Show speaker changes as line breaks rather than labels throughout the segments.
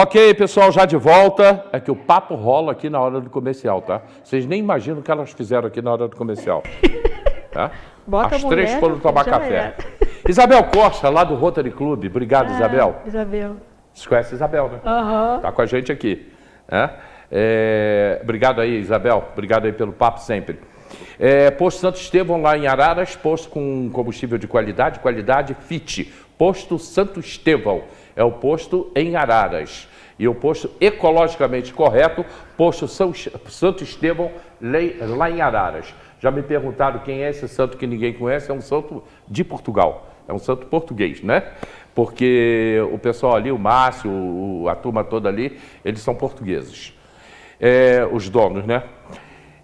Ok, pessoal, já de volta. É que o papo rola aqui na hora do comercial, tá? Vocês nem imaginam o que elas fizeram aqui na hora do comercial. Tá?
Bota
As
a
três
mulher,
foram tomar
já
café.
era.
Isabel Costa, lá do Rotary Club. Obrigado, Isabel.
Isabel.
Você conhece a Isabel, né?
Aham.
Tá com a gente aqui. Né? Obrigado aí, Isabel. Obrigado aí pelo papo sempre. Posto Santo Estevão, lá em Araras, posto com combustível de qualidade FIT. Posto Santo Estevão, é o posto em Araras. E o posto ecologicamente correto, posto Santo Estevão, lá em Araras. Já me perguntaram quem é esse santo que ninguém conhece, é um santo de Portugal. É um santo português, né? Porque o pessoal ali, o Márcio, a turma toda ali, eles são portugueses. Os donos, né?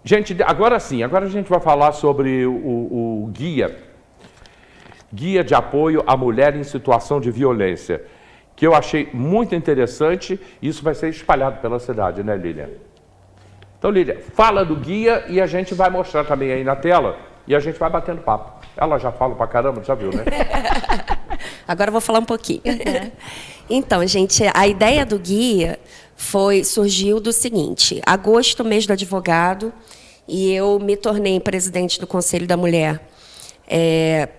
Gente, agora sim, agora a gente vai falar sobre o guia de apoio à mulher em situação de violência, que eu achei muito interessante. Isso vai ser espalhado pela cidade, né, Lília? Então, Lília, fala do guia e a gente vai mostrar também aí na tela e a gente vai batendo papo. Ela já fala pra caramba, já viu, né?
Agora eu vou falar um pouquinho. Então, gente, a ideia do guia surgiu do seguinte: agosto, mês do advogado, e eu me tornei presidente do Conselho da Mulher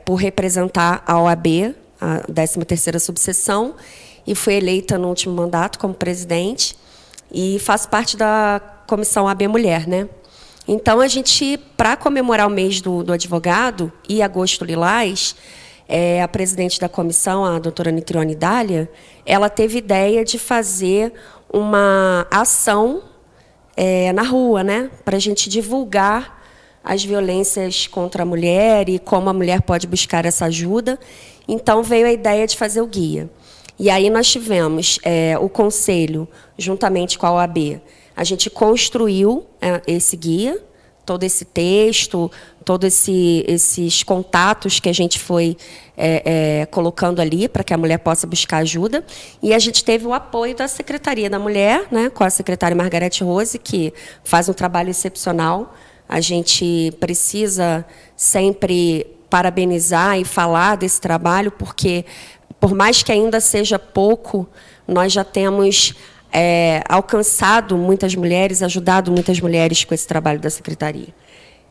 por representar a OAB, a 13ª subseção, e fui eleita no último mandato como presidente e faço parte da comissão OAB Mulher, né? Então, a gente, para comemorar o mês do advogado e agosto lilás, a presidente da comissão, a doutora Nitrione Dália, ela teve ideia de fazer uma ação na rua, né, para a gente divulgar as violências contra a mulher e como a mulher pode buscar essa ajuda. Então, veio a ideia de fazer o guia. E aí nós tivemos o Conselho, juntamente com a OAB, a gente construiu esse guia, todo esse texto, todos esses contatos que a gente foi colocando ali para que a mulher possa buscar ajuda. E a gente teve o apoio da Secretaria da Mulher, né, com a secretária Margarete Rose, que faz um trabalho excepcional. A gente precisa sempre parabenizar e falar desse trabalho, porque, por mais que ainda seja pouco, nós já temos alcançado muitas mulheres, ajudado muitas mulheres com esse trabalho da Secretaria.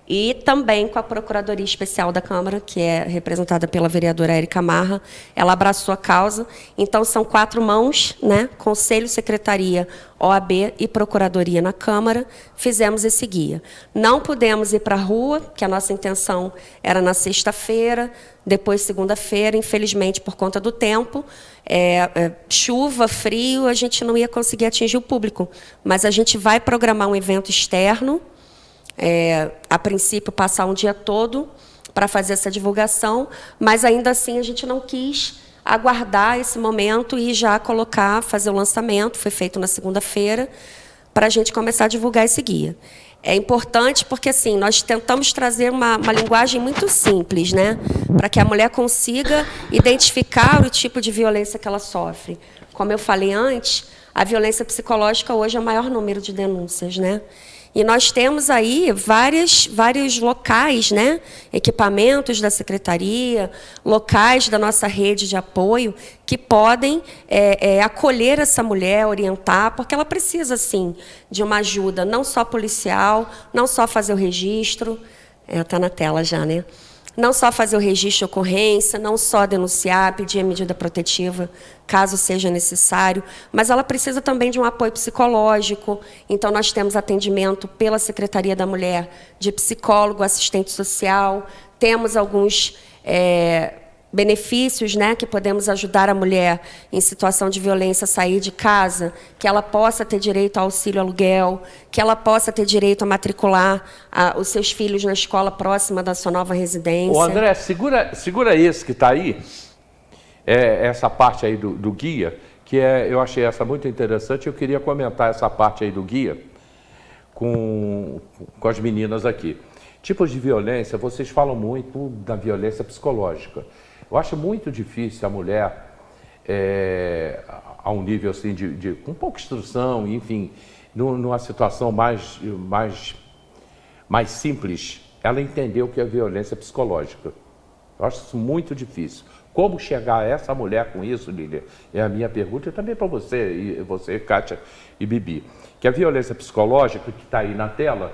E também com a Procuradoria Especial da Câmara, que é representada pela vereadora Érica Marra. Ela abraçou a causa. Então, são 4 mãos, né? Conselho, Secretaria, OAB e Procuradoria na Câmara. Fizemos esse guia. Não pudemos ir para a rua, que a nossa intenção era na sexta-feira, depois segunda-feira. Infelizmente, por conta do tempo, chuva, frio, a gente não ia conseguir atingir o público. Mas a gente vai programar um evento externo, a princípio, passar um dia todo para fazer essa divulgação, mas ainda assim a gente não quis aguardar esse momento e já fazer o lançamento. Foi feito na segunda-feira, para a gente começar a divulgar esse guia. É importante porque assim, nós tentamos trazer uma linguagem muito simples, né, para que a mulher consiga identificar o tipo de violência que ela sofre. Como eu falei antes, a violência psicológica hoje é o maior número de denúncias, né? E nós temos aí vários locais, né, equipamentos da Secretaria, locais da nossa rede de apoio, que podem acolher essa mulher, orientar, porque ela precisa, sim, de uma ajuda, não só policial, não só fazer o registro, está na tela já, né? Não só fazer o registro de ocorrência, não só denunciar, pedir a medida protetiva, caso seja necessário, mas ela precisa também de um apoio psicológico. Então, nós temos atendimento pela Secretaria da Mulher de psicólogo, assistente social, temos alguns benefícios, né, que podemos ajudar a mulher em situação de violência a sair de casa, que ela possa ter direito ao auxílio aluguel, que ela possa ter direito a matricular os seus filhos na escola próxima da sua nova residência.
Ô, André, segura esse que está aí, essa parte aí do guia, que eu achei essa muito interessante. Eu queria comentar essa parte aí do guia com as meninas aqui. Tipos de violência, vocês falam muito da violência psicológica. Eu acho muito difícil a mulher, a um nível assim com pouca instrução, enfim, numa situação mais simples, ela entender o que é violência psicológica. Eu acho isso muito difícil. Como chegar a essa mulher com isso, Lília? É a minha pergunta, e também para você, Kátia e Bibi. Que a violência psicológica, que está aí na tela...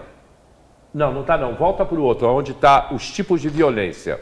Não, não está não. Volta para o outro, onde está os tipos de violência.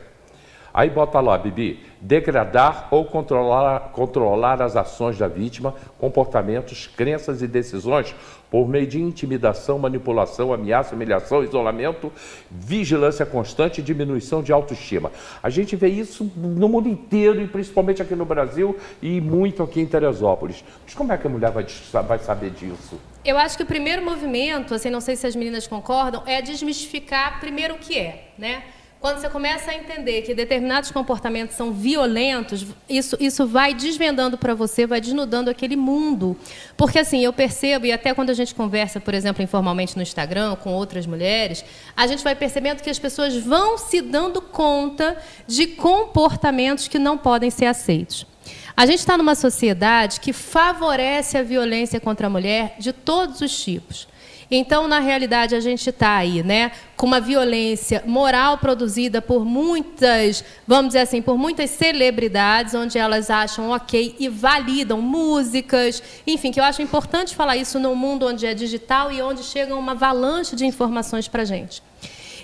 Aí bota lá, Bibi, degradar ou controlar as ações da vítima, comportamentos, crenças e decisões por meio de intimidação, manipulação, ameaça, humilhação, isolamento, vigilância constante e diminuição de autoestima. A gente vê isso no mundo inteiro e principalmente aqui no Brasil e muito aqui em Teresópolis. Mas como é que a mulher vai saber disso?
Eu acho que o primeiro movimento, assim, não sei se as meninas concordam, é desmistificar primeiro o que é, né? Quando você começa a entender que determinados comportamentos são violentos, isso vai desvendando para você, vai desnudando aquele mundo. Porque, assim, eu percebo, e até quando a gente conversa, por exemplo, informalmente no Instagram, com outras mulheres, a gente vai percebendo que as pessoas vão se dando conta de comportamentos que não podem ser aceitos. A gente está numa sociedade que favorece a violência contra a mulher de todos os tipos. Então, na realidade, a gente está aí, né, com uma violência moral produzida por muitas, vamos dizer assim, por muitas celebridades, onde elas acham ok e validam músicas, enfim, que eu acho importante falar isso num mundo onde é digital e onde chega uma avalanche de informações para a gente.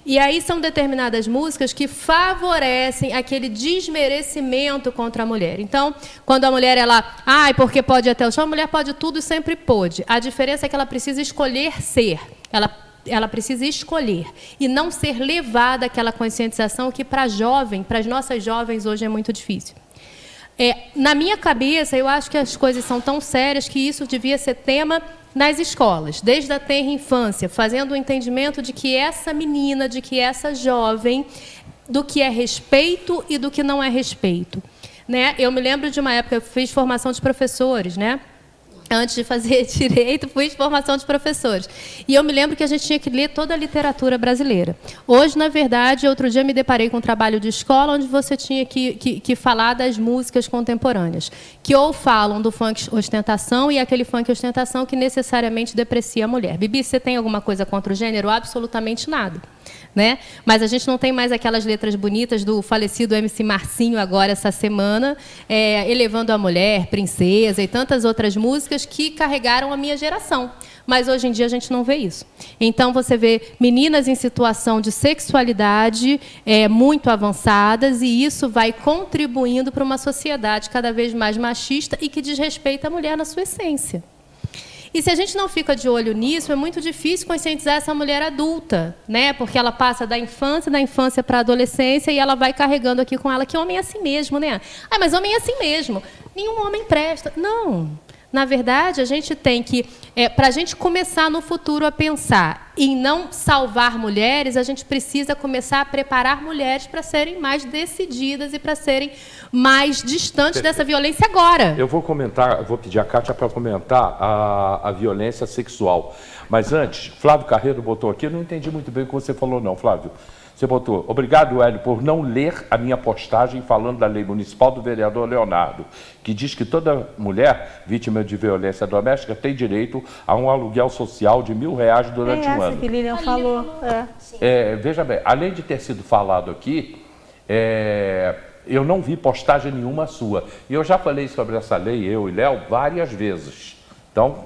E aí são determinadas músicas que favorecem aquele desmerecimento contra a mulher. Então, quando a mulher, porque pode ir até o chão, a mulher pode tudo e sempre pôde. A diferença é que ela precisa escolher ser. Ela precisa escolher e não ser levada àquela conscientização que para as nossas jovens hoje é muito difícil. Na minha cabeça, eu acho que as coisas são tão sérias que isso devia ser tema nas escolas, desde a tenra infância, fazendo o entendimento de que essa menina, de que essa jovem, do que é respeito e do que não é respeito. Né? Eu me lembro de uma época, eu fiz formação de professores, né? Antes de fazer direito, fiz formação de professores. E eu me lembro que a gente tinha que ler toda a literatura brasileira. Hoje, na verdade, outro dia me deparei com um trabalho de escola onde você tinha que falar das músicas contemporâneas, que ou falam do funk ostentação e aquele funk ostentação que necessariamente deprecia a mulher. Bibi, você tem alguma coisa contra o gênero? Absolutamente nada. Né? Mas a gente não tem mais aquelas letras bonitas do falecido MC Marcinho agora essa semana, elevando a mulher, princesa e tantas outras músicas que carregaram a minha geração. Mas hoje em dia a gente não vê isso. Então você vê meninas em situação de sexualidade muito avançadas e isso vai contribuindo para uma sociedade cada vez mais machista e que desrespeita a mulher na sua essência. E se a gente não fica de olho nisso, é muito difícil conscientizar essa mulher adulta, né? Porque ela passa da infância para a adolescência e ela vai carregando aqui com ela que homem é assim mesmo, né? Ah, mas homem é assim mesmo. Nenhum homem presta. Não. Na verdade, a gente tem que, para a gente começar no futuro a pensar em não salvar mulheres, a gente precisa começar a preparar mulheres para serem mais decididas e para serem mais distantes dessa violência agora.
Eu vou pedir a Kátia para comentar a violência sexual. Mas antes, Flávio Carreiro botou aqui, eu não entendi muito bem o que você falou não, Flávio. Você botou, obrigado, Hélio, por não ler a minha postagem falando da lei municipal do vereador Leonardo, que diz que toda mulher vítima de violência doméstica tem direito a um aluguel social de R$1.000 durante um ano.
Que Lilian falou.
Veja bem, além de ter sido falado aqui, eu não vi postagem nenhuma sua. E eu já falei sobre essa lei, eu e Léo, várias vezes. Então,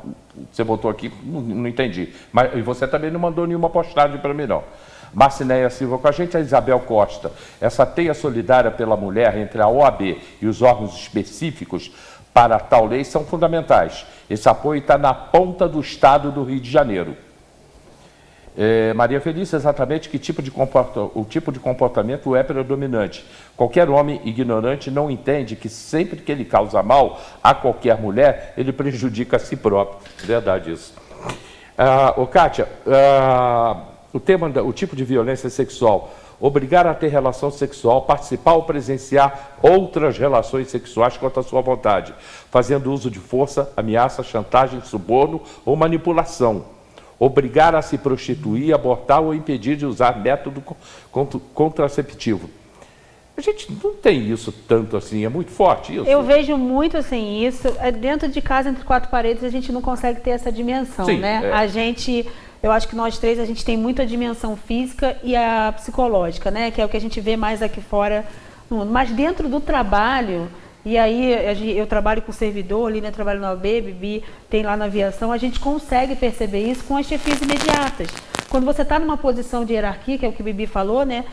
você botou aqui, não entendi. E você também não mandou nenhuma postagem para mim, não. Marcinéia Silva com a gente, a Isabel Costa. Essa teia solidária pela mulher entre a OAB e os órgãos específicos para tal lei são fundamentais. Esse apoio está na ponta do estado do Rio de Janeiro. Maria Felícia, exatamente o tipo de comportamento é predominante. Qualquer homem ignorante não entende que sempre que ele causa mal a qualquer mulher, ele prejudica a si próprio. Verdade isso. Kátia, o tipo de violência sexual, obrigar a ter relação sexual, participar ou presenciar outras relações sexuais contra a sua vontade, fazendo uso de força, ameaça, chantagem, suborno ou manipulação, obrigar a se prostituir, abortar ou impedir de usar método contraceptivo. A gente não tem isso tanto assim, é muito forte isso.
Eu vejo muito assim isso, dentro de casa, entre quatro paredes, a gente não consegue ter essa dimensão,
sim,
né? Eu acho que nós três, a gente tem muito a dimensão física e a psicológica, né? Que é o que a gente vê mais aqui fora Mas dentro do trabalho, e aí eu trabalho com servidor, Lina trabalha na OAB, Bibi tem lá na aviação, a gente consegue perceber isso com as chefias imediatas. Quando você está numa posição de hierarquia, que é o que a Bibi falou, né?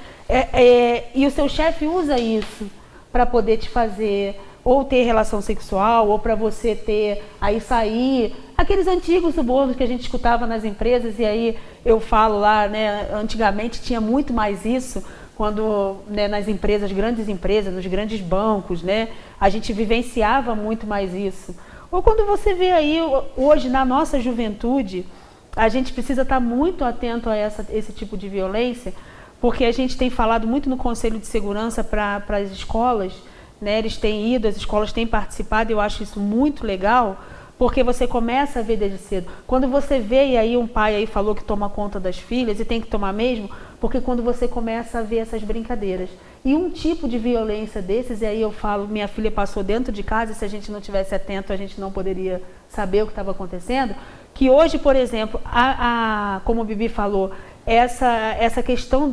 E o seu chefe usa isso para poder te fazer ou ter relação sexual, ou para você ter, aí sair, aqueles antigos subornos que a gente escutava nas empresas, e aí eu falo lá, né, antigamente tinha muito mais isso, quando, né, nas empresas, grandes empresas, nos grandes bancos, né, a gente vivenciava muito mais isso. Ou quando você vê aí, hoje, na nossa juventude, a gente precisa estar muito atento a esse tipo de violência, porque a gente tem falado muito no Conselho de Segurança para as escolas, né, eles têm ido, as escolas têm participado, eu acho isso muito legal, porque você começa a ver desde cedo. Quando você vê, e aí um pai aí falou que toma conta das filhas, e tem que tomar mesmo, porque quando você começa a ver essas brincadeiras. E um tipo de violência desses, e aí eu falo, minha filha passou dentro de casa, e se a gente não tivesse atento, a gente não poderia saber o que estava acontecendo, que hoje, por exemplo, como a Bibi falou, essa questão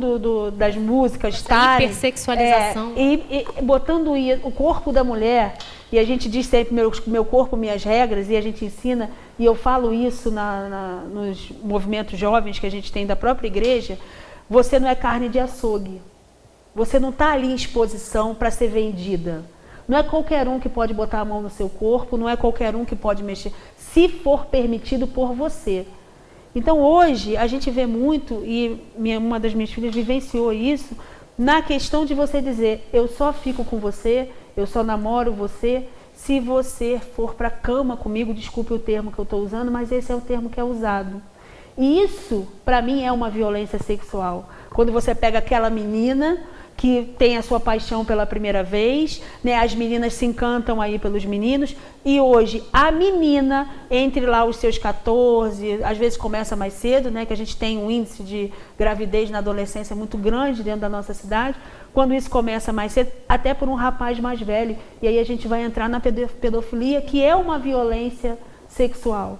das músicas estarem...
Hipersexualização.
E botando o corpo da mulher, e a gente diz sempre, meu corpo, minhas regras, e a gente ensina, e eu falo isso nos movimentos jovens que a gente tem da própria igreja, você não é carne de açougue. Você não está ali em exposição para ser vendida. Não é qualquer um que pode botar a mão no seu corpo, não é qualquer um que pode mexer, se for permitido por você. Então, hoje, a gente vê muito, e uma das minhas filhas vivenciou isso, na questão de você dizer, eu só fico com você, eu só namoro você, se você for para a cama comigo, desculpe o termo que eu estou usando, mas esse é o termo que é usado. E isso, para mim, é uma violência sexual. Quando você pega aquela menina que tem a sua paixão pela primeira vez, né? As meninas se encantam aí pelos meninos, e hoje a menina, entre lá os seus 14, às vezes começa mais cedo, né? Que a gente tem um índice de gravidez na adolescência muito grande dentro da nossa cidade, quando isso começa mais cedo, até por um rapaz mais velho, e aí a gente vai entrar na pedofilia, que é uma violência sexual.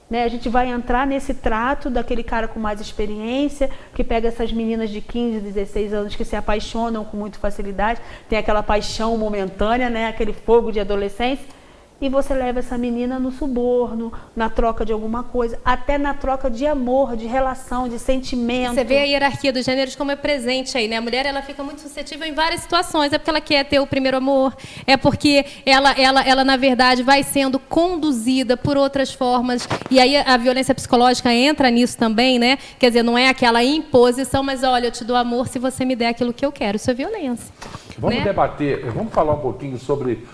Né, a gente vai entrar nesse trato daquele cara com mais experiência, que pega essas meninas de 15, 16 anos que se apaixonam com muita facilidade, tem aquela paixão momentânea, né, aquele fogo de adolescência, e você leva essa menina no suborno, na troca de alguma coisa, até na troca de amor, de relação, de sentimento.
Você vê a hierarquia dos gêneros como é presente aí, né? A mulher, ela fica muito suscetível em várias situações. É porque ela quer ter o primeiro amor, é porque ela na verdade, vai sendo conduzida por outras formas. E aí a violência psicológica entra nisso também, né? Quer dizer, não é aquela imposição, mas olha, eu te dou amor se você me der aquilo que eu quero. Isso é violência.
Vamos debater, vamos falar um pouquinho sobre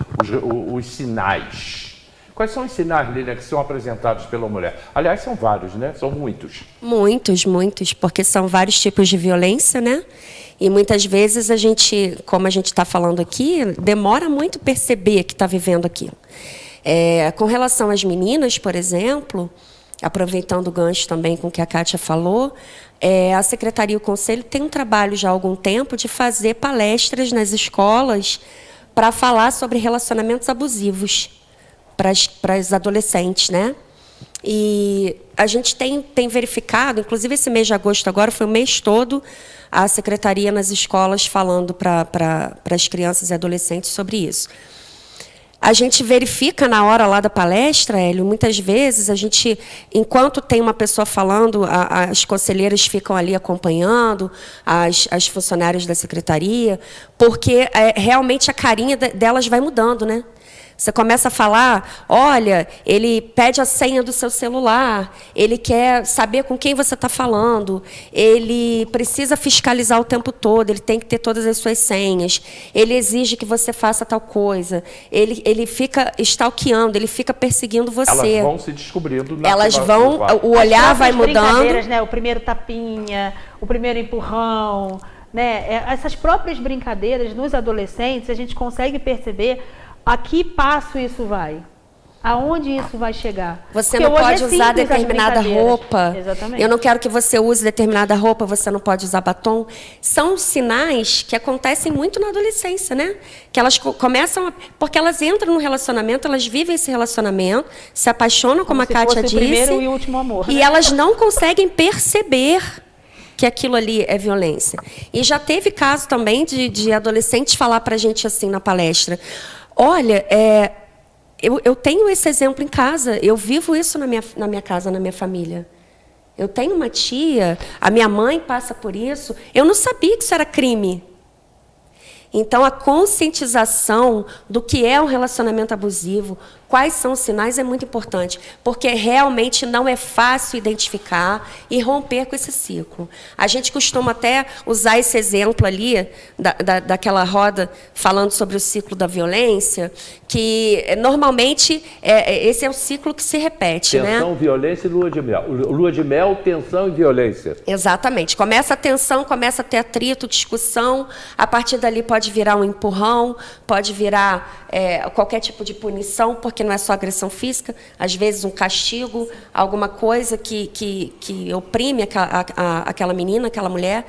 os sinais. Quais são os sinais, Lilian, que são apresentados pela mulher? Aliás, são vários, né? São muitos.
Muitos, porque são vários tipos de violência, né? E muitas vezes a gente, como a gente está falando aqui, demora muito perceber que está vivendo aquilo. Com relação às meninas, por exemplo, aproveitando o gancho também com o que a Kátia falou, a Secretaria e o Conselho tem um trabalho já há algum tempo de fazer palestras nas escolas para falar sobre relacionamentos abusivos para as adolescentes, né? E a gente tem verificado, inclusive esse mês de agosto agora foi o mês todo, a Secretaria nas escolas falando para as crianças e adolescentes sobre isso. A gente verifica na hora lá da palestra, Hélio, muitas vezes a gente, enquanto tem uma pessoa falando, as conselheiras ficam ali acompanhando, as funcionárias da secretaria, porque realmente a carinha delas vai mudando, né? Você começa a falar, olha, ele pede a senha do seu celular, ele quer saber com quem você está falando, ele precisa fiscalizar o tempo todo, ele tem que ter todas as suas senhas, ele exige que você faça tal coisa, ele fica stalkeando, ele fica perseguindo você.
Elas vão se descobrindo.
O olhar vai mudando.
Né? O primeiro tapinha, o primeiro empurrão, né? Essas próprias brincadeiras nos adolescentes, a gente consegue perceber a que passo isso vai? Aonde isso vai chegar?
Você não pode usar determinada roupa.
Exatamente.
Eu não quero que você use determinada roupa, você não pode usar batom. São sinais que acontecem muito na adolescência, né? Que elas começam... Porque elas entram no relacionamento, elas vivem esse relacionamento, se apaixonam, como a Kátia disse.
O primeiro e último amor.
E elas não conseguem perceber que aquilo ali é violência. E já teve caso também de adolescentes falar para a gente assim na palestra, olha, eu tenho esse exemplo em casa, eu vivo isso na minha casa, na minha família. Eu tenho uma tia, a minha mãe passa por isso, eu não sabia que isso era crime. Então, a conscientização do que é um relacionamento abusivo, quais são os sinais, é muito importante, porque realmente não é fácil identificar e romper com esse ciclo. A gente costuma até usar esse exemplo ali, daquela roda falando sobre o ciclo da violência, que normalmente esse é o ciclo que se repete.
Tensão, violência e lua de mel. Lua de mel, tensão e violência.
Exatamente. Começa a tensão, começa a ter atrito, discussão, a partir dali pode virar um empurrão, pode virar qualquer tipo de punição, porque não é só agressão física, às vezes um castigo, alguma coisa que oprime aquela menina, aquela mulher.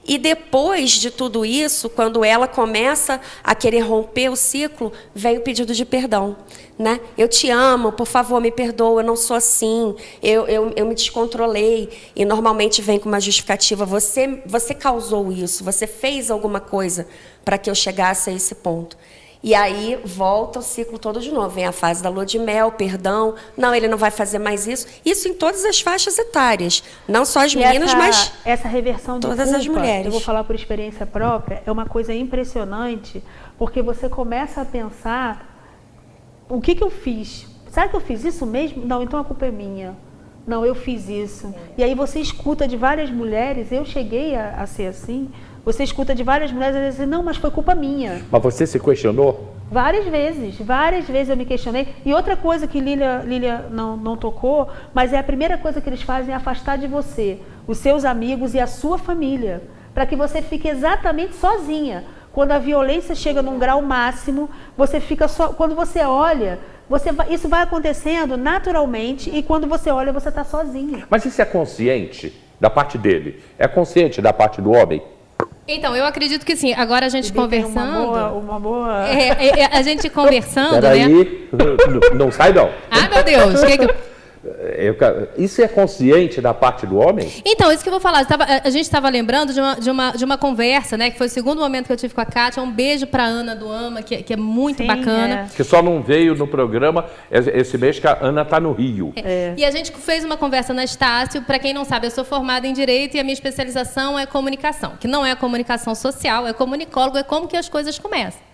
E depois de tudo isso, quando ela começa a querer romper o ciclo, vem o pedido de perdão. Né? Eu te amo, por favor, me perdoa, eu não sou assim, eu me descontrolei. E normalmente vem com uma justificativa, você causou isso, você fez alguma coisa para que eu chegasse a esse ponto. E aí volta o ciclo todo de novo. Vem a fase da lua de mel, perdão. Não, ele não vai fazer mais isso. Isso em todas as faixas etárias. Não só as meninas, mas
essa reversão de
todas
culpa,
as mulheres.
Eu vou falar por experiência própria, é uma coisa impressionante, porque você começa a pensar, o que eu fiz? Será que eu fiz isso mesmo? Não, então a culpa é minha. Não, eu fiz isso. E aí você escuta de várias mulheres, eu cheguei a ser assim, você escuta de várias mulheres e dizem, não, mas foi culpa minha.
Mas você se questionou?
Várias vezes eu me questionei. E outra coisa que Lília não tocou, mas é a primeira coisa que eles fazem é afastar de você os seus amigos e a sua família, para que você fique exatamente sozinha. Quando a violência chega num grau máximo, você fica só. Quando você olha, isso vai acontecendo naturalmente, e quando você olha, você está sozinha.
Mas isso é consciente da parte dele? É consciente da parte do homem?
Então, eu acredito que sim. Agora a gente conversando...
Uma boa...
a gente conversando,
Peraí,
né?
Não sai não.
Ah, meu Deus!
Isso é consciente da parte do homem?
Então, isso que eu vou falar. A gente estava lembrando de uma conversa, né? Que foi o segundo momento que eu tive com a Kátia. Um beijo para a Ana do AMA, que é muito bacana.
Que só não veio no programa esse mês, que a Ana está no Rio.
E a gente fez uma conversa na Estácio. Para quem não sabe, eu sou formada em Direito e a minha especialização é comunicação. Que não é a comunicação social, é comunicólogo, é como que as coisas começam.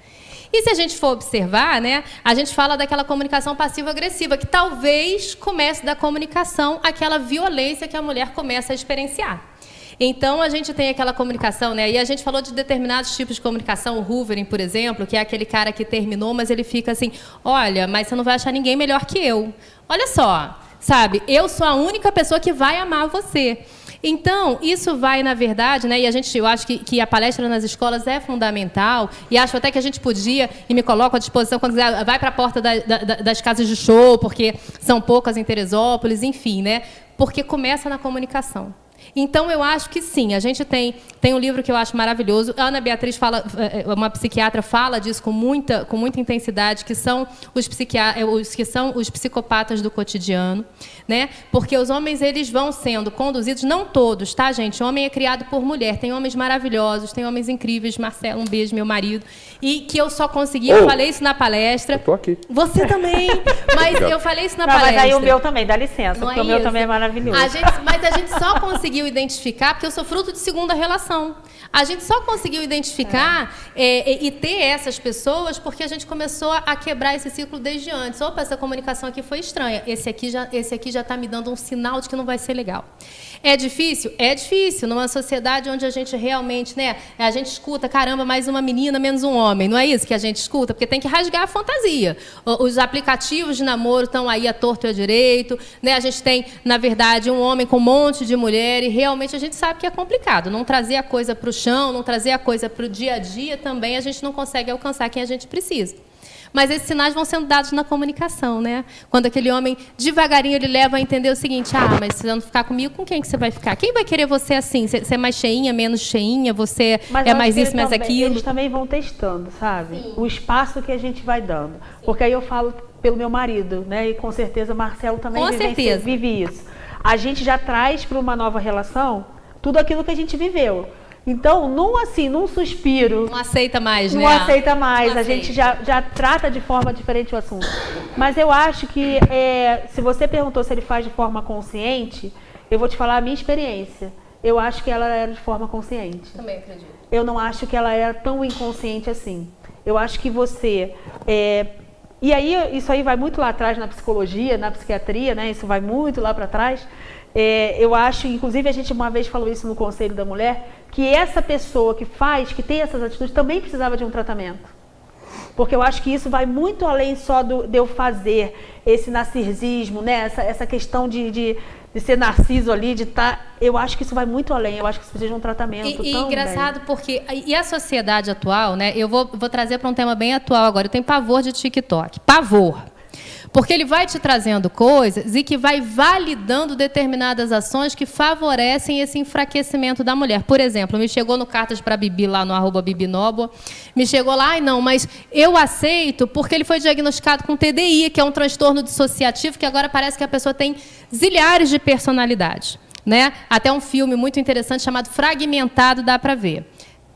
E se a gente for observar, né, a gente fala daquela comunicação passivo-agressiva, que talvez comece da comunicação aquela violência que a mulher começa a experienciar. Então, a gente tem aquela comunicação, né? E a gente falou de determinados tipos de comunicação, o hoovering, por exemplo, que é aquele cara que terminou, mas ele fica assim, olha, mas você não vai achar ninguém melhor que eu. Olha só, sabe? Eu sou a única pessoa que vai amar você. Então, isso vai, na verdade, né, e eu acho que a palestra nas escolas é fundamental, e acho até que a gente podia, e me coloco à disposição, quando quiser, vai para a porta das casas de show, porque são poucas em Teresópolis, enfim, né, porque começa na comunicação. Então, eu acho que sim, a gente tem um livro que eu acho maravilhoso, a Ana Beatriz fala, uma psiquiatra fala disso com muita intensidade, que são os psicopatas do cotidiano, né? Porque os homens, eles vão sendo conduzidos, não todos, tá, gente? O homem é criado por mulher, tem homens maravilhosos, tem homens incríveis, Marcelo, um beijo, meu marido, e que eu só consegui, eu falei isso na palestra.
Eu tô aqui.
Você também, mas eu falei isso na palestra.
Mas aí o meu também, dá licença, porque o meu também é maravilhoso.
Mas a gente só conseguiu identificar, porque eu sou fruto de segunda relação. A gente só conseguiu identificar e ter essas pessoas porque a gente começou a quebrar esse ciclo desde antes. Opa, essa comunicação aqui foi estranha. Esse aqui já está me dando um sinal de que não vai ser legal. É difícil? É difícil. Numa sociedade onde a gente realmente, né, a gente escuta, caramba, mais uma menina, menos um homem. Não é isso que a gente escuta? Porque tem que rasgar a fantasia. Os aplicativos de namoro estão aí à torto e à direito, né? A gente tem, na verdade, um homem com um monte de mulher, e realmente a gente sabe que é complicado. Não trazer a coisa para o chão, não trazer a coisa para o dia a dia também, a gente não consegue alcançar quem a gente precisa. Mas esses sinais vão sendo dados na comunicação, né? Quando aquele homem, devagarinho, ele leva a entender o seguinte, mas se você não ficar comigo, com quem que você vai ficar? Quem vai querer você assim? Você é mais cheinha, menos cheinha? Você é mais isso, mais aquilo?
Eles também vão testando, sabe? Sim. O espaço que a gente vai dando. Porque aí eu falo pelo meu marido, né? E com certeza Marcelo também vive isso. A gente já traz para uma nova relação tudo aquilo que a gente viveu. Então, num suspiro...
Não aceita mais, né?
Não aceita mais,
Não
a gente já trata de forma diferente o assunto. Mas eu acho que, se você perguntou se ele faz de forma consciente, eu vou te falar a minha experiência. Eu acho que ela era de forma consciente.
Também acredito.
Eu não acho que ela era tão inconsciente assim. Eu acho que você... E aí, isso aí vai muito lá atrás na psicologia, na psiquiatria, né? Isso vai muito lá para trás. Eu acho, inclusive a gente uma vez falou isso no Conselho da Mulher, que essa pessoa que tem essas atitudes, também precisava de um tratamento. Porque eu acho que isso vai muito além só de eu fazer esse narcisismo, né? Essa questão de ser narciso ali, de estar... Eu acho que isso vai muito além, eu acho que isso precisa de um tratamento.
E engraçado porque... E a sociedade atual, né? Eu vou trazer para um tema bem atual agora. Eu tenho pavor de TikTok. Pavor. Porque ele vai te trazendo coisas e que vai validando determinadas ações que favorecem esse enfraquecimento da mulher. Por exemplo, me chegou no Cartas para Bibi, lá no @bibinobo, me chegou lá, não, mas eu aceito porque ele foi diagnosticado com TDI, que é um transtorno dissociativo, que agora parece que a pessoa tem zilhares de personalidades, né? Até um filme muito interessante chamado Fragmentado dá para ver.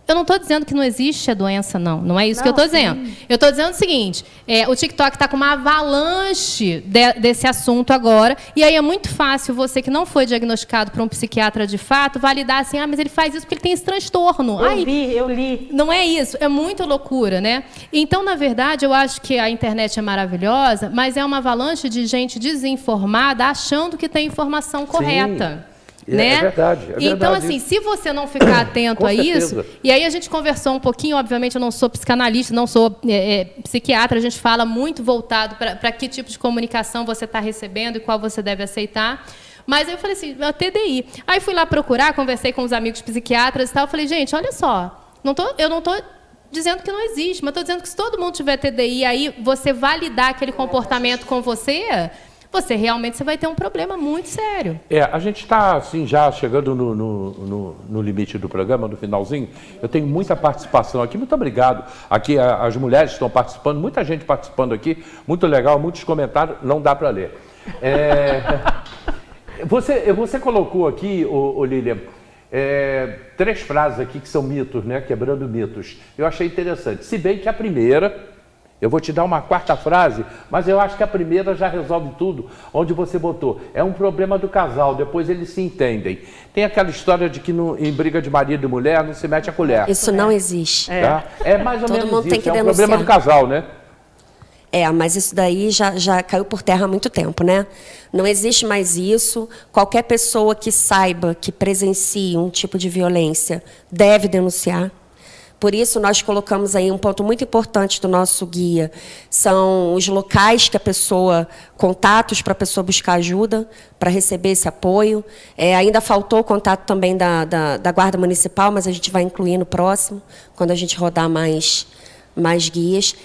Eu não estou dizendo que não existe a doença, não. Não é isso que eu estou dizendo. Eu estou dizendo o seguinte, o TikTok está com uma avalanche desse assunto agora, e aí é muito fácil você que não foi diagnosticado por um psiquiatra de fato, validar assim, mas ele faz isso porque ele tem esse transtorno.
Eu li.
Não é isso, é muita loucura, né? Então, na verdade, eu acho que a internet é maravilhosa, mas é uma avalanche de gente desinformada achando que tem informação correta. Né?
É verdade.
Então, assim, se você não ficar atento a isso, e aí a gente conversou um pouquinho, obviamente eu não sou psicanalista, não sou psiquiatra, a gente fala muito voltado para que tipo de comunicação você está recebendo e qual você deve aceitar. Mas eu falei assim, TDI. Aí fui lá procurar, conversei com os amigos psiquiatras e tal, eu falei, gente, olha só, eu não estou dizendo que não existe, mas estou dizendo que se todo mundo tiver TDI, aí você validar aquele comportamento com você realmente vai ter um problema muito sério.
A gente está assim, já chegando no limite do programa, no finalzinho. Eu tenho muita participação aqui, muito obrigado. Aqui as mulheres estão participando, muita gente participando aqui, muito legal, muitos comentários, não dá para ler. Você colocou aqui, Lilian, 3 frases aqui que são mitos, né? Quebrando mitos. Eu achei interessante, se bem que a primeira... Eu vou te dar uma 4ª frase, mas eu acho que a primeira já resolve tudo, onde você botou. É um problema do casal, depois eles se entendem. Tem aquela história de que em briga de marido e mulher não se mete a colher.
Isso não existe.
Tá? É mais ou
Todo
menos
mundo
isso,
tem que
é um
denunciar.
problema do casal, né?
Mas isso daí já caiu por terra há muito tempo, né? Não existe mais isso. Qualquer pessoa que saiba, que presencie um tipo de violência, deve denunciar. Por isso, nós colocamos aí um ponto muito importante do nosso guia. São os locais que contatos para a pessoa buscar ajuda, para receber esse apoio. Ainda faltou o contato também da Guarda Municipal, mas a gente vai incluir no próximo, quando a gente rodar mais guias.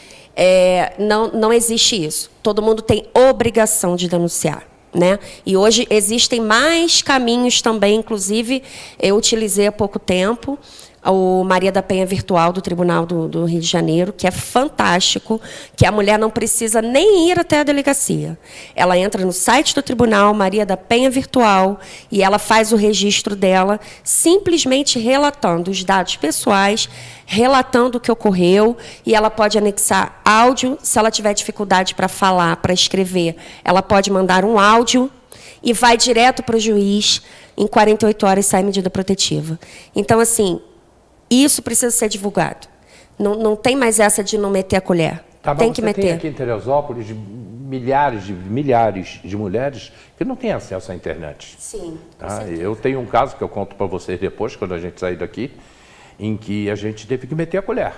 Não existe isso. Todo mundo tem obrigação de denunciar, né? E hoje existem mais caminhos também, inclusive eu utilizei há pouco tempo o Maria da Penha Virtual do Tribunal do Rio de Janeiro, que é fantástico, que a mulher não precisa nem ir até a delegacia. Ela entra no site do Tribunal, Maria da Penha Virtual, e ela faz o registro dela, simplesmente relatando os dados pessoais, relatando o que ocorreu, e ela pode anexar áudio, se ela tiver dificuldade para falar, para escrever, ela pode mandar um áudio e vai direto para o juiz, em 48 horas sai medida protetiva. Então, assim, isso precisa ser divulgado. Não tem mais essa de não meter a colher. Tem que meter.
Tem aqui em Teresópolis milhares de mulheres que não têm acesso à internet.
Sim.
Tá? Eu tenho um caso que eu conto para vocês depois, quando a gente sair daqui, em que a gente teve que meter a colher.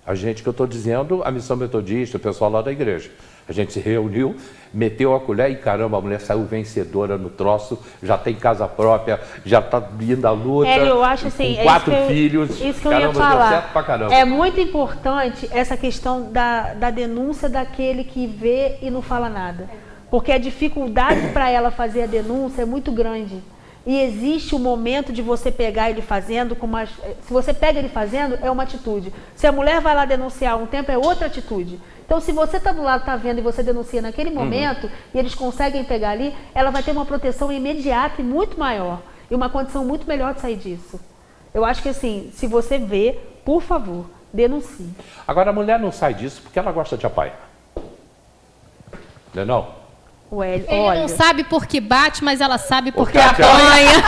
A gente, que eu estou dizendo, a Missão Metodista, o pessoal lá da igreja. A gente se reuniu, meteu a colher e, caramba, a mulher saiu vencedora no troço, já tem casa própria, já está indo à luta,
eu acho assim,
com 4 filhos.
Isso que eu
caramba,
ia falar.
deu certo pra caramba.
É muito importante essa questão da denúncia daquele que vê e não fala nada. Porque a dificuldade para ela fazer a denúncia é muito grande. E existe o momento de você pegar ele fazendo, se você pega ele fazendo, é uma atitude. Se a mulher vai lá denunciar um tempo, é outra atitude. Então, se você está do lado, está vendo e você denuncia naquele momento, e eles conseguem pegar ali, ela vai ter uma proteção imediata e muito maior. e uma condição muito melhor de sair disso. Eu acho que, assim, se você vê, por favor, denuncie.
Agora, a mulher não sai disso porque ela gosta de apanhar. Não é não?
O Hélio,
Ele
olha,
não sabe por que bate, mas ela sabe por que
Porque
apanha.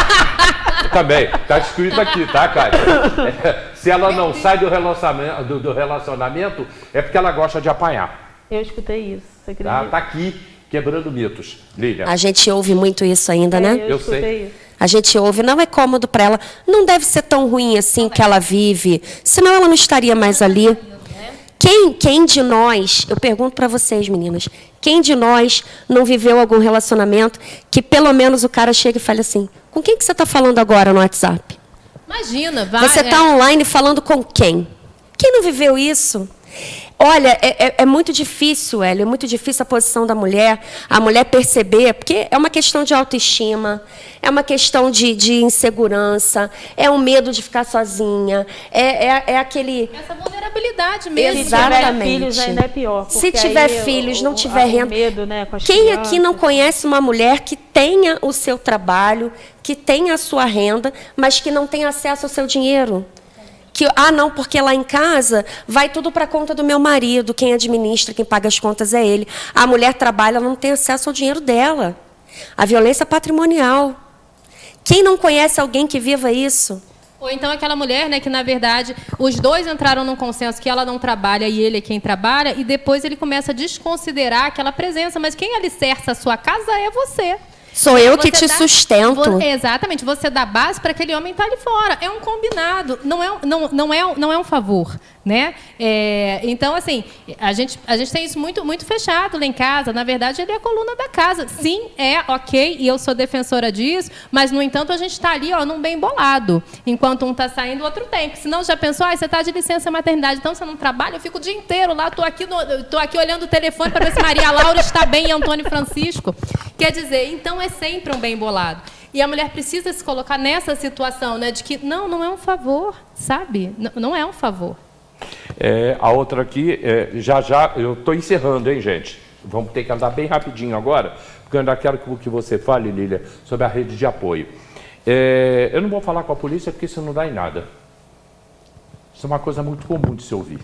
Também, está escrito aqui, tá, Cátia? Se ela não sai do relacionamento, é porque ela gosta de apanhar.
eu escutei isso, você acredita?
Tá aqui, quebrando mitos. Lília.
A gente ouve muito isso ainda, né?
Eu
sei.
escutei isso.
A gente ouve, não é cômodo para ela. Não deve ser tão ruim assim o que ela vive, senão ela não estaria mais ali. Quem de nós, eu pergunto para vocês, meninas, quem de nós não viveu algum relacionamento que pelo menos o cara chega e fale assim, com quem que você está falando agora no WhatsApp?
Imagina, vai.
Você está online falando com quem? Quem não viveu isso? Olha, é muito difícil, Hélio, é muito difícil a posição da mulher, a mulher perceber, porque é uma questão de autoestima, é uma questão de insegurança, é um medo de ficar sozinha, é aquele...
Essa vulnerabilidade mesmo.
Exatamente.
Se tiver filhos, ainda é pior.
Se
porque
tiver
aí
filhos, não tiver
o
renda.
medo, né, com as
Quem aqui não
crianças.
conhece uma mulher que tenha o seu trabalho, que tenha a sua renda, mas que não tem acesso ao seu dinheiro? Que, não, porque lá em casa vai tudo para a conta do meu marido, quem administra, quem paga as contas é ele. A mulher trabalha, ela não tem acesso ao dinheiro dela. A violência patrimonial. Quem não conhece alguém que viva isso?
Ou então aquela mulher, né, que na verdade os dois entraram num consenso que ela não trabalha e ele é quem trabalha, e depois ele começa a desconsiderar aquela presença. Mas quem alicerça a sua casa é você.
Sou eu que
Você
te sustento.
Exatamente, você dá base para aquele homem estar ali fora. É um combinado, não é um favor, né? Então, assim, a gente tem isso muito fechado lá em casa. Na verdade, ele é a coluna da casa. Sim, ok, e eu sou defensora disso, mas, no entanto, a gente está ali, num bem bolado. Enquanto um está saindo, o outro tem. Porque senão já pensou, você está de licença maternidade, então você não trabalha, eu fico o dia inteiro lá, estou aqui olhando o telefone para ver se Maria Laura está bem e Antônio Francisco. Quer dizer, então é sempre um bem bolado. E a mulher precisa se colocar nessa situação, né, de que não é um favor, sabe? Não é um favor.
A outra aqui, já, eu estou encerrando, hein, gente? Vamos ter que andar bem rapidinho agora, porque eu ainda quero que você fale, Lília, sobre a rede de apoio. Eu não vou falar com a polícia, porque isso não dá em nada. Isso é uma coisa muito comum de se ouvir.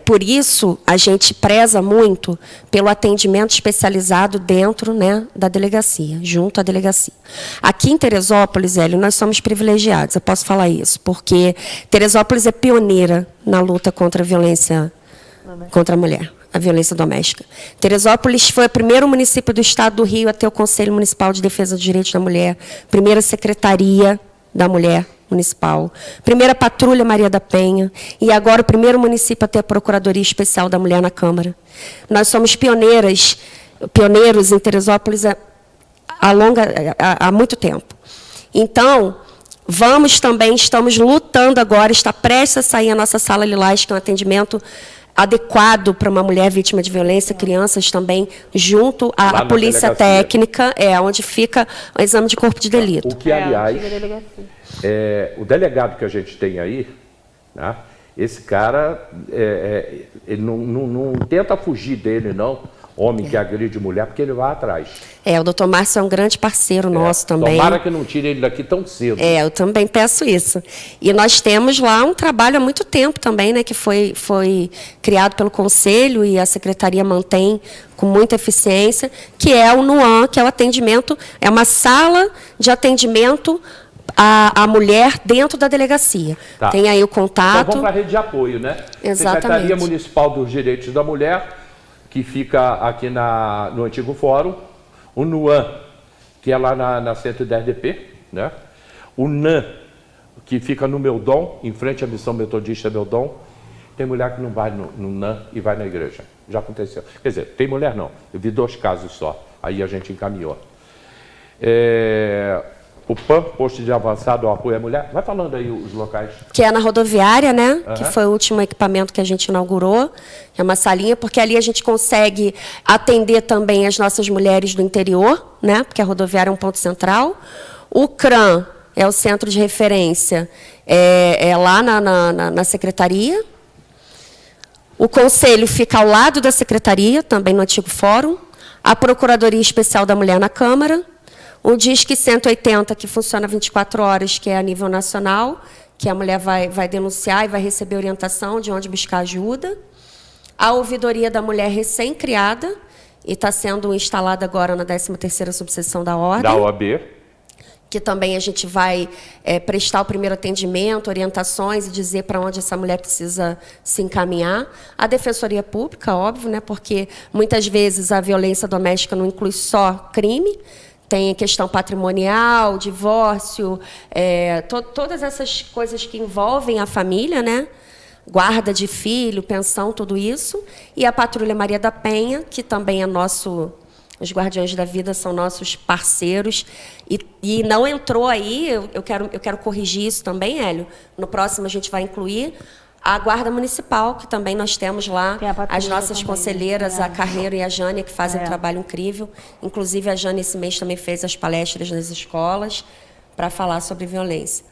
Por isso a gente preza muito pelo atendimento especializado dentro, né, da delegacia, junto à delegacia. Aqui em Teresópolis, Hélio, nós somos privilegiados, eu posso falar isso, porque Teresópolis é pioneira na luta contra a violência contra a mulher, a violência doméstica. Teresópolis foi o primeiro município do estado do Rio a ter o Conselho Municipal de Defesa dos Direitos da Mulher, primeira Secretaria da Mulher Municipal, primeira Patrulha Maria da Penha, e agora o primeiro município a ter a Procuradoria Especial da Mulher na Câmara. Nós somos pioneiros em Teresópolis há muito tempo. Então, estamos lutando agora, está prestes a sair a nossa Sala Lilás, que é um atendimento adequado para uma mulher vítima de violência, crianças também, junto à polícia técnica, onde fica o exame de corpo de delito.
O que, aliás, o delegado que a gente tem aí, né, esse cara, ele não tenta fugir dele, não, homem que agride mulher, porque ele vai atrás.
O doutor Márcio é um grande parceiro nosso também.
Tomara que não tire ele daqui tão cedo.
Eu também peço isso. E nós temos lá um trabalho há muito tempo também, né, que foi criado pelo Conselho e a Secretaria mantém com muita eficiência, que é o NUAN, que é o atendimento, é uma sala de atendimento à mulher dentro da delegacia. Tá. Tem aí o contato.
Então vamos para a rede de apoio, né?
Exatamente.
Secretaria Municipal dos Direitos da Mulher, que fica aqui no antigo fórum, o NUAN, que é lá na 110DP, né? O NAN, que fica no Meudon, em frente à Missão Metodista Meudon. Tem mulher que não vai no NAN e vai na igreja. Já aconteceu. Quer dizer, tem mulher não. Eu vi 2 casos só. Aí a gente encaminhou. O PAN, Posto de Avançado ao Apoio à Mulher. Vai falando aí os locais.
Que é na rodoviária, né? Que foi o último equipamento que a gente inaugurou. É uma salinha, porque ali a gente consegue atender também as nossas mulheres do interior, né? Porque a rodoviária é um ponto central. O CRAM é o centro de referência, lá na secretaria. O conselho fica ao lado da secretaria, também no antigo fórum. A Procuradoria Especial da Mulher na Câmara. O Disque 180, que funciona 24 horas, que é a nível nacional, que a mulher vai denunciar e vai receber orientação de onde buscar ajuda. A ouvidoria da mulher recém-criada, e está sendo instalada agora na 13ª subseção da Ordem.
Da OAB.
Que também a gente vai prestar o primeiro atendimento, orientações e dizer para onde essa mulher precisa se encaminhar. A Defensoria Pública, óbvio, né, porque muitas vezes a violência doméstica não inclui só crime, tem questão patrimonial, divórcio, todas essas coisas que envolvem a família, né? Guarda de filho, pensão, tudo isso. E a Patrulha Maria da Penha, que também é nosso... Os Guardiões da Vida são nossos parceiros. E não entrou aí, eu quero corrigir isso também, Hélio. No próximo a gente vai incluir a Guarda Municipal, que também nós temos lá, as nossas conselheiras, a Carneiro e a Jânia, que fazem um trabalho incrível. Inclusive, a Jânia, esse mês, também fez as palestras nas escolas para falar sobre violência.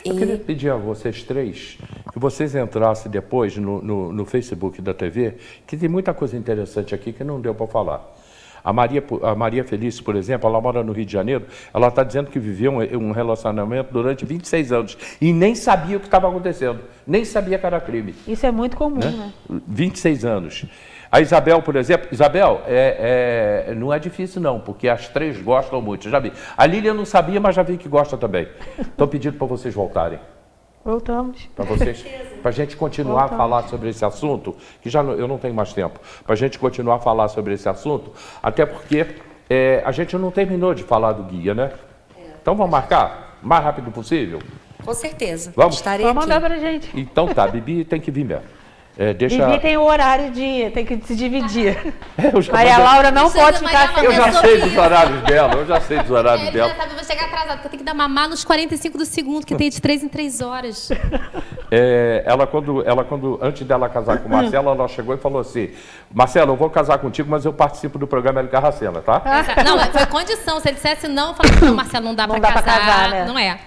Eu queria pedir a vocês três que vocês entrassem depois no Facebook da TV, que tem muita coisa interessante aqui que não deu para falar. A Maria Felício, por exemplo, ela mora no Rio de Janeiro, ela está dizendo que viveu um relacionamento durante 26 anos e nem sabia o que estava acontecendo, nem sabia que era crime.
Isso é muito comum, né?
26 anos. A Isabel, por exemplo, Isabel, não é difícil não, porque as três gostam muito, já vi. A Lília não sabia, mas já vi que gosta também. Estou pedindo para vocês voltarem.
Voltamos.
Para a gente continuar a falar sobre esse assunto, que eu não tenho mais tempo, para a gente continuar a falar sobre esse assunto, até porque a gente não terminou de falar do guia, né? Então vamos marcar o mais rápido possível?
Com certeza.
Vamos?
Estarei
Vamos
aqui.
mandar pra gente.
Então tá, Bibi tem que vir mesmo.
Bibi tem o horário tem que se dividir.
Maria
Maria Laura não pode ficar sem.
Eu já sei dos horários dela,
Já sabe, eu vou chegar atrasada, porque eu tenho que dar mamar nos 45 do segundo, que tem de 3 em 3 horas.
Ela, quando, antes dela casar com o Marcelo, ela chegou e falou assim: Marcelo, eu vou casar contigo, mas eu participo do programa El Carracena, tá?
Não, foi condição. Se ele dissesse não, eu falava, não, Marcelo, não dá pra casar.
Né?
Não é.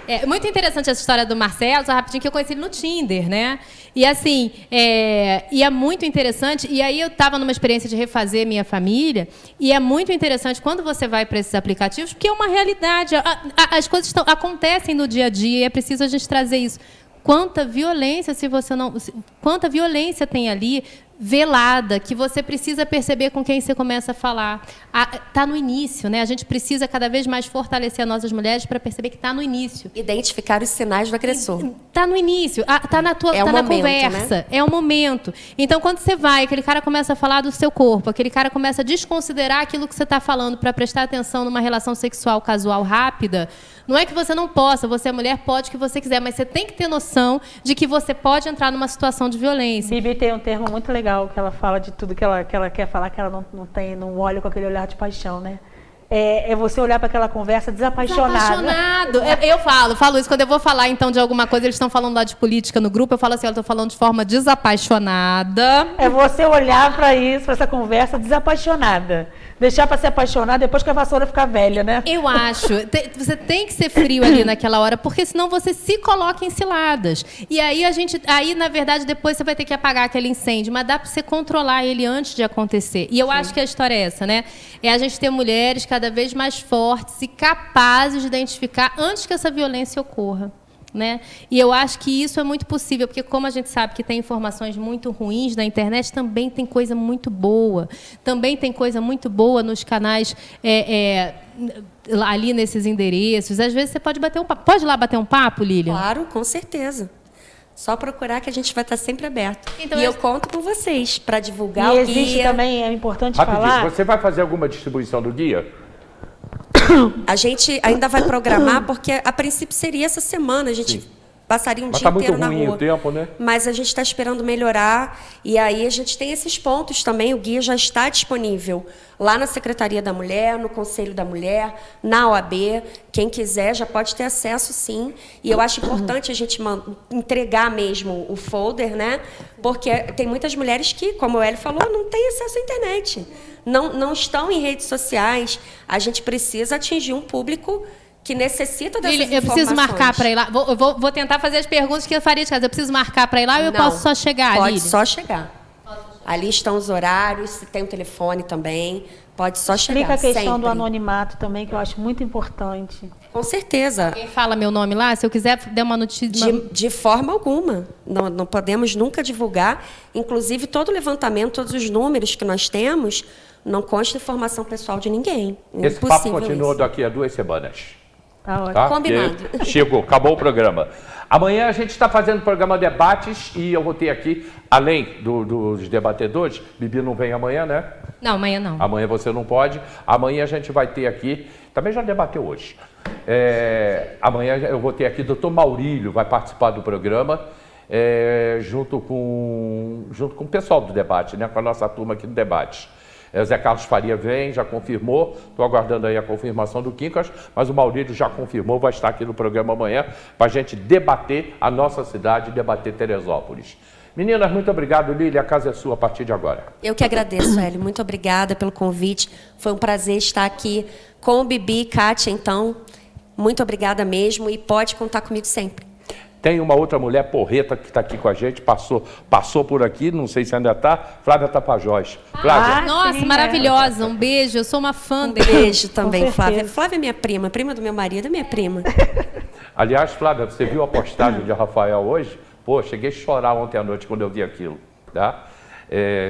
É muito interessante essa história do Marcelo, só rapidinho, que eu conheci ele no Tinder, né? E assim, e é muito interessante, e aí eu estava numa experiência de refazer minha família, e é muito interessante quando você vai para esses aplicativos, porque é uma realidade, as coisas acontecem no dia a dia, e é preciso a gente trazer isso. Quanta violência, quanta violência tem ali, velada, que você precisa perceber com quem você começa a falar. Está no início, né? A gente precisa cada vez mais fortalecer as nossas mulheres para perceber que está no início.
Identificar os sinais do agressor.
Está no início, está na conversa, né? É o momento. Então, quando você vai, aquele cara começa a falar do seu corpo, aquele cara começa a desconsiderar aquilo que você está falando para prestar atenção numa relação sexual casual rápida, não é que você não possa, você é mulher, pode o que você quiser, mas você tem que ter noção de que você pode entrar numa situação de violência.
Bibi tem um termo muito legal, que ela fala de tudo que ela quer falar, que ela não olha com aquele olhar de paixão, né? É você olhar para aquela conversa desapaixonado.
Eu falo isso. Quando eu vou falar, então, de alguma coisa, eles estão falando lá de política no grupo, eu falo assim, eu estou falando de forma desapaixonada.
É você olhar para isso, para essa conversa desapaixonada. Deixar para se apaixonar depois que a vassoura ficar velha, né?
Eu acho. Você tem que ser frio ali naquela hora, porque senão você se coloca em ciladas. E aí, na verdade, depois você vai ter que apagar aquele incêndio, mas dá para você controlar ele antes de acontecer. E eu acho que a história é essa, né? É a gente ter mulheres cada vez mais fortes e capazes de identificar antes que essa violência ocorra. Né? E eu acho que isso é muito possível, porque como a gente sabe que tem informações muito ruins na internet, também tem coisa muito boa. Também tem coisa muito boa nos canais ali nesses endereços. Às vezes você pode bater um papo. Pode ir lá bater um papo, Lilian?
Claro, com certeza. Só procurar que a gente vai estar sempre aberto.
Então,
e eu conto com vocês para divulgar
e
o
existe
guia.
Também, é importante
Rapidinho,
falar...
você vai fazer alguma distribuição do guia?
A gente ainda vai programar, porque a princípio seria essa semana. A gente passaria um dia inteiro na rua. Mas está muito ruim o
tempo, né?
Mas a gente está esperando melhorar. E aí a gente tem esses pontos também. O guia já está disponível lá na Secretaria da Mulher, no Conselho da Mulher, na OAB. Quem quiser já pode ter acesso, sim. E eu acho importante a gente entregar mesmo o folder, né? Porque tem muitas mulheres que, como o Hélio falou, não têm acesso à internet. Não estão em redes sociais. A gente precisa atingir um público que necessita dessas informações.
Eu preciso marcar para ir lá. Vou tentar fazer as perguntas que eu faria de casa. Eu preciso marcar para ir lá ou eu posso só chegar ali?
Pode só chegar. Ali estão os horários, se tem um telefone também, Pode só chegar,
Explica a questão
sempre.
do anonimato também, que eu acho muito importante.
Com certeza.
Quem fala meu nome lá, se eu quiser dar uma notícia...
De forma alguma. Não podemos nunca divulgar. Inclusive, todo o levantamento, todos os números que nós temos, não consta informação pessoal de ninguém.
Esse papo continua daqui a 2 semanas.
Tá ótimo.
Tá?
Combinado.
Porque chegou, acabou o programa. Amanhã a gente está fazendo o programa Debates e eu vou ter aqui, além dos debatedores, Bibi não vem amanhã, né?
Não, amanhã não.
Amanhã você não pode. Amanhã a gente vai ter aqui, também já debateu hoje. Amanhã eu vou ter aqui o Dr. Maurílio, vai participar do programa, junto com o pessoal do debate, né? Com a nossa turma aqui do debate. Zé Carlos Faria vem, já confirmou, estou aguardando aí a confirmação do Quincas, mas o Maurílio já confirmou, vai estar aqui no programa amanhã para a gente debater a nossa cidade, debater Teresópolis. Meninas, muito obrigado, Lília, a casa é sua a partir de agora.
Eu que agradeço, Hélio, muito obrigada pelo convite, foi um prazer estar aqui com o Bibi e Kátia, então, muito obrigada mesmo e pode contar comigo sempre.
Tem uma outra mulher porreta que está aqui com a gente, passou por aqui, não sei se ainda está, Flávia Tapajós. Flávia.
Nossa,
sim,
maravilhosa, um beijo, eu sou uma fã dele.
Beijo também,
certeza.
Flávia. Flávia é minha prima do meu marido, é minha prima.
Aliás, Flávia, você viu a postagem de Rafael hoje? Pô, cheguei a chorar ontem à noite quando eu vi aquilo, tá?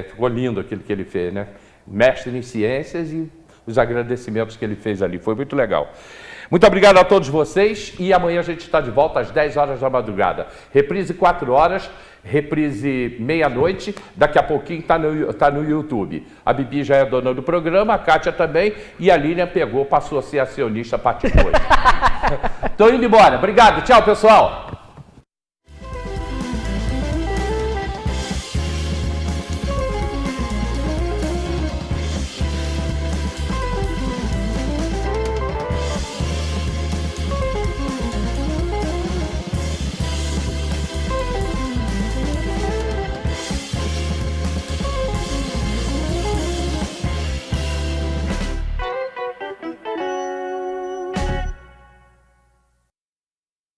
Ficou lindo aquilo que ele fez, né? Mestre em ciências e os agradecimentos que ele fez ali, foi muito legal. Muito obrigado a todos vocês e amanhã a gente está de volta às 10 horas da madrugada. Reprise 4 horas, reprise meia-noite, daqui a pouquinho está no YouTube. A Bibi já é dona do programa, a Kátia também e a Lilian passou a ser acionista a partir de hoje. Estou indo embora. Obrigado, tchau pessoal.